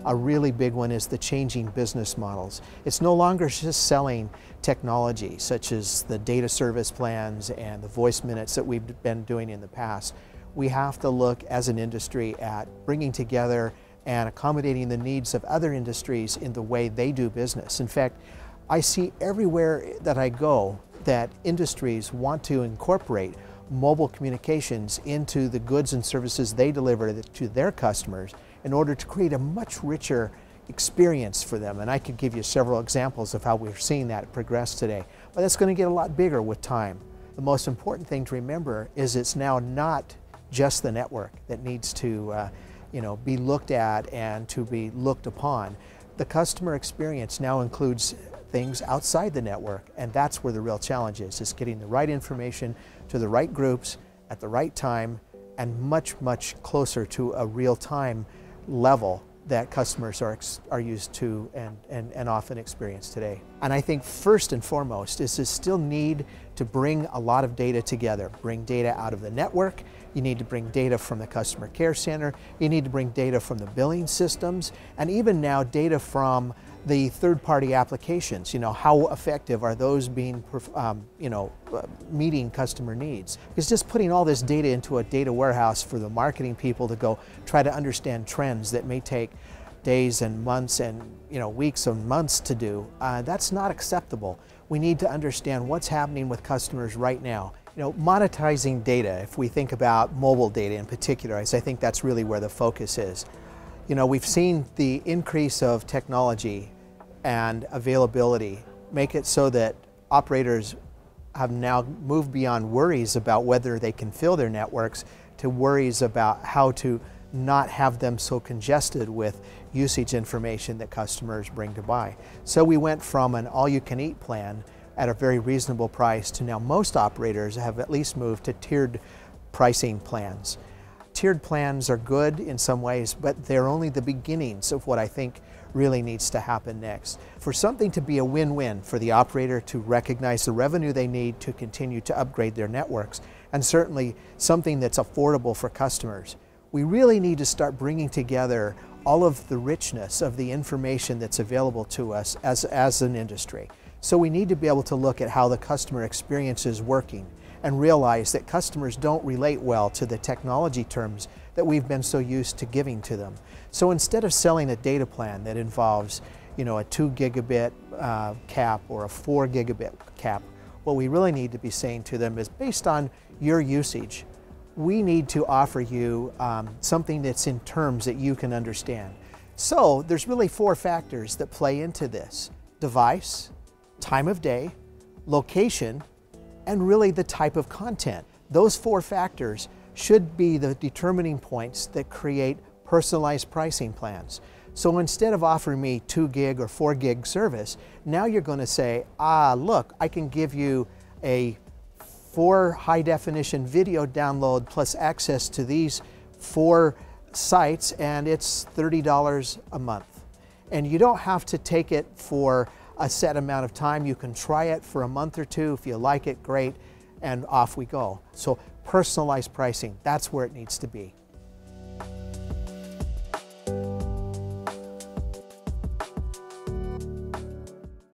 A really big one is the changing business models. It's no longer just selling technology such as the data service plans and the voice minutes that we've been doing in the past. We have to look as an industry at bringing together and accommodating the needs of other industries in the way they do business. In fact, I see everywhere that I go that industries want to incorporate mobile communications into the goods and services they deliver to their customers in order to create a much richer experience for them. And I could give you several examples of how we're seeing that progress today. But that's going to get a lot bigger with time. The most important thing to remember is it's now not just the network that needs to be looked at and to be looked upon. The customer experience now includes things outside the network, and that's where the real challenge is getting the right information to the right groups at the right time and much, much closer to a real-time level that customers are used to and often experience today. And I think first and foremost is to still need to bring a lot of data together. Bring data out of the network, you need to bring data from the customer care center, you need to bring data from the billing systems, and even now data from the third-party applications. How effective are those being, meeting customer needs? Because just putting all this data into a data warehouse for the marketing people to go try to understand trends that may take days and months and weeks and months to do, that's not acceptable. We need to understand what's happening with customers right now. Monetizing data, if we think about mobile data in particular, I think that's really where the focus is. We've seen the increase of technology and availability make it so that operators have now moved beyond worries about whether they can fill their networks to worries about how to not have them so congested with usage information that customers bring to buy. So we went from an all-you-can-eat plan at a very reasonable price to now most operators have at least moved to tiered pricing plans. Tiered plans are good in some ways, but they're only the beginnings of what I think really needs to happen next. For something to be a win-win for the operator to recognize the revenue they need to continue to upgrade their networks, and certainly something that's affordable for customers, we really need to start bringing together all of the richness of the information that's available to us as an industry. So we need to be able to look at how the customer experience is working and realize that customers don't relate well to the technology terms that we've been so used to giving to them. So instead of selling a data plan that involves a 2 gigabit cap or a 4 gigabit cap, what we really need to be saying to them is, based on your usage, we need to offer you something that's in terms that you can understand. So there's really 4 factors that play into this: device, time of day, location, and really the type of content. Those 4 factors should be the determining points that create personalized pricing plans. So instead of offering me 2 gig or 4 gig service, now you're going to say, look, I can give you a 4 high definition video download plus access to these 4 sites, and it's $30 a month. And you don't have to take it for a set amount of time. You can try it for a month or 2. If you like it, great, and off we go. So personalized pricing, that's where it needs to be.